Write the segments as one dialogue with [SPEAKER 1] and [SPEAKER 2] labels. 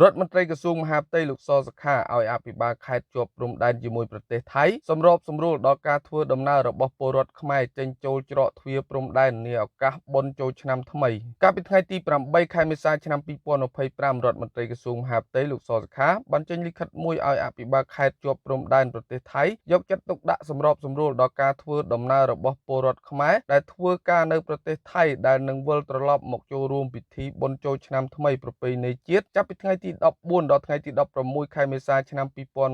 [SPEAKER 1] រដ្ឋមន្ត្រីក្រសួងមហាផ្ទៃលោកសសុខាឲ្យអភិបាលខេត្តជាប់ព្រំដែនជាមួយប្រទេសថៃសម្របសម្រួលដល់ការធ្វើដំណើររបស់ពលរដ្ឋខ្មែរចេញចូលច្រកទ្វារព្រំដែននាឱកាសបុណ្យចូលឆ្នាំថ្មីកាលពីថ្ងៃទី8ខែមេសាឆ្នាំ2025រដ្ឋមន្ត្រីក្រសួងមហាផ្ទៃលោកសសុខាបានចេញលិខិតមួយឲ្យអភិបាលខេត្តជាប់ព្រំដែនប្រទេសថៃយកចិត្តទុកដាក់សម្របសម្រួលដល់ការធ្វើដំណើររបស់ពលរដ្ឋខ្មែរដែលធ្វើការនៅប្រទេសថៃដែលនឹងវិលត្រឡប់មកចូលរួមពិធីបុណ្យចូលឆ្នាំថ្មីប្រពៃណីជាតិចាប់ពីថ្ងៃទី14ដល់ថ្ងៃទី16ខែមេសាឆ្នាំ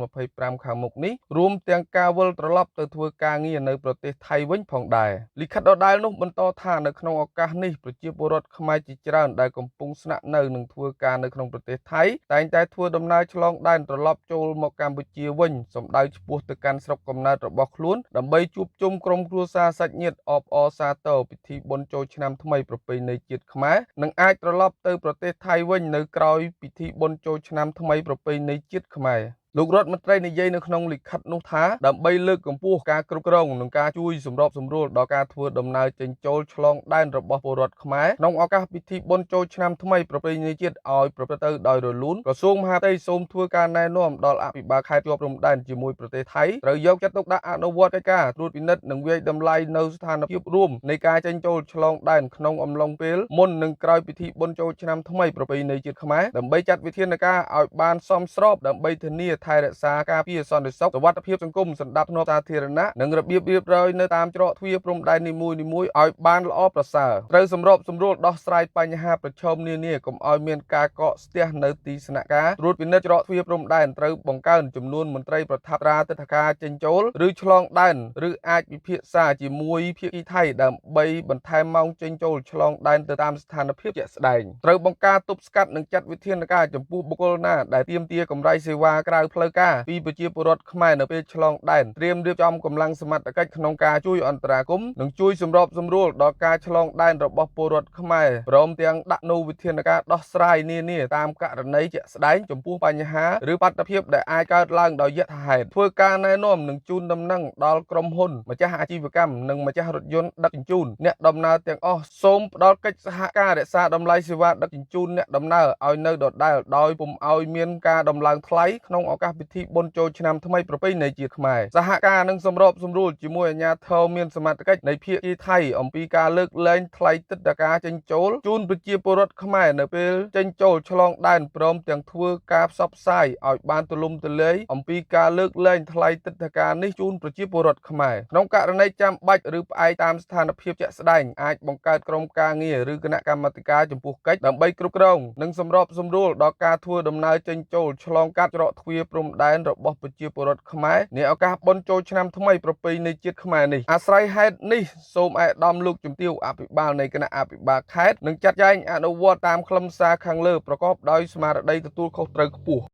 [SPEAKER 1] 2025ខាងមុខនេះរួមទាំងការវិលត្រឡប់ទៅធ្វើការងារនៅប្រទេសថៃវិញផងដែរលិខិតដដែលនោះបន្តថានៅក្នុងឱកាសនេះប្រជាពលរដ្ឋខ្មែរជាច្រើនដែលកំពុងស្នាក់នៅនិងធ្វើការនៅក្នុងប្រទេសថៃតែងតែធ្វើដំណើរឆ្លងដែនត្រឡប់ចូលមកកម្ពុជាវិញសម្ដៅឆ្ពោះទៅកាន់ស្រុកកំណើតរបស់ខ្លួនដើម្បីជួបជុំក្រុមគ្រួសារសាច់ញាតិអបអរសាទរពិធីបុណ្យចូលឆ្នាំថ្មីប្រពៃណីជាតិខ្មែរនិងអាចត្រឡប់ទៅប្រទេសថៃវិញនៅក្រោយពិធីបុណ្យចូលឆ្នាំថ្មីប្រពៃណីជាតិខ្មែរលោករដ្ឋមន្ត្រីនិយាយនៅក្នុងលិខិតនោះថាដើម្បីលើកកម្ពស់ការគ្រប់គ្រងនិងការជួយសម្របសម្រួលដល់ការធ្វើដំណើរចេញចូលឆ្លងដែនរបស់ពលរដ្ឋខ្មែរក្នុងឱកាសពិធីបុណ្យចូលឆ្នាំថ្មីប្រពៃណីជាតិឲ្យប្រព្រឹត្តទៅដោយរលូនក្រសួងមហាផ្ទៃសូមធ្វើការណែនាំដល់អភិបាលខេត្តជាប់ព្រំដែនជាមួយប្រទេសថៃត្រូវយកចិត្តទុកដាក់អនុវត្តកិច្ចការត្រួតពិនិត្យនិងវាយតម្លៃនៅស្ថានភាពរួមនៃការចេញចូលឆ្លងដែនក្នុងអំឡុងពេលមុននិងក្រោយពិធីបុណ្យចូលឆ្នាំថ្មីប្រពៃណីជាតិខ្មែរដើម្បីចាត់វិធានការឲ្យបានសមស្របដើម្បីធានាថែរក្សាការពារសន្តិសុខសុវត្ថិភាពសង្គមសណ្ដាប់ធ្នាប់សាធារណៈនិងរបៀបរៀបរយនៅតាមច្រកទ្វារព្រំដែននីមួយៗឲ្យបានល្អប្រសើរត្រូវសម្របសម្រួលដោះស្រាយបញ្ហាប្រឈមនានាកុំឲ្យមានការកកស្ទះនៅទីស្នាក់ការត្រួតពិនិត្យច្រកទ្វារព្រំដែនត្រូវបង្កើនចំនួនមន្ត្រីប្រថាប់ត្រាទិដ្ឋាការចេញចូលឬឆ្លងដែនឬអាចពិភាក្សាជាមួយភាគីថៃដើម្បីបន្ថែមម៉ោងចេញចូលឆ្លងដែនទៅតាមស្ថានភាពជាក់ស្ដែងត្រូវបង្ការទប់ស្កាត់និងចាត់វិធានការចំពោះបុគ្គលណាដែលទាមទារកម្រៃសេវាក្រៅផ្លូវការពីប្រជាពលរដ្ឋខ្មែរនៅពេលឆ្លងដែនត្រៀមរៀបចំកម្លាំងសមត្ថកិច្ចក្នុងការជួយអន្តរាគមន៍និងជួយសម្របសម្រួលដល់ការឆ្លងដែនរបស់ពលរដ្ឋខ្មែរព្រមទាំងដាក់នូវវិធានការដោះស្រាយនានាតាមករណីជាក់ស្ដែងចំពោះបញ្ហាឬបាតុភិបដែលអាចកើតឡើងដោយយថាហេតុធ្វើការណែនាំនិងជូនដំណឹងដល់ក្រុមហ៊ុនម្ចាស់អាជីវកម្មនិងម្ចាស់រថយន្តដឹកជញ្ជូនអ្នកដំណើរទាំងអស់សូមផ្ដល់កិច្ចសហការរក្សាតម្លៃសេវាដឹកជញ្ជូនអ្នកដំណើរឲ្យនៅដដែលដោយពុំឲ្យមានការដំឡើងថ្លៃក្នុងឱកាសពិធីបុណ្យចូលឆ្នាំថ្មីប្រពៃណីជាតិខ្មែរសហការនឹងសម្របសម្រួលជាមួយអាជ្ញាធរមានសមត្ថកិច្ចនៃភាគីថៃអំពីការលើកលែងថ្លៃទិដ្ឋាការចេញចូលជូនប្រជាពលរដ្ឋខ្មែរនៅពេលចេញចូលឆ្លងដែនព្រមទាំងធ្វើការផ្សព្វផ្សាយឲ្យបានទូលំទូលាយអំពីការលើកលែងថ្លៃទិដ្ឋាការនេះជូនប្រជាពលរដ្ឋខ្មែរក្នុងករណីចាំបាច់ឬផ្អែកតាមស្ថានភាពជាក់ស្ដែងអាចបង្កើតក្រុមការងារឬគណៈកម្មាធិការចំពោះកិច្ចដើម្បីគ្រប់គ្រងនិងសម្របសម្រួលដល់ការធ្វើដំណើរចេញចូលឆ្លងកាត់ច្រកទ្វារព្រំដែនរបស់ប្រជាពលរដ្ឋខ្មែរនាឱកាសបុណ្យចូលឆ្នាំថ្មីប្រពៃណីជាតិខ្មែរនេះអាស្រ័យហេតុនេះសូមឯកឧត្តមលោកជំទាវអភិបាលនៃគណៈអភិបាលខេត្តនឹងចាត់ចែងអនុវត្តតាមខ្លឹមសារខាងលើប្រកបដោយស្មារតីទទួលខុសត្រូវខ្ពស់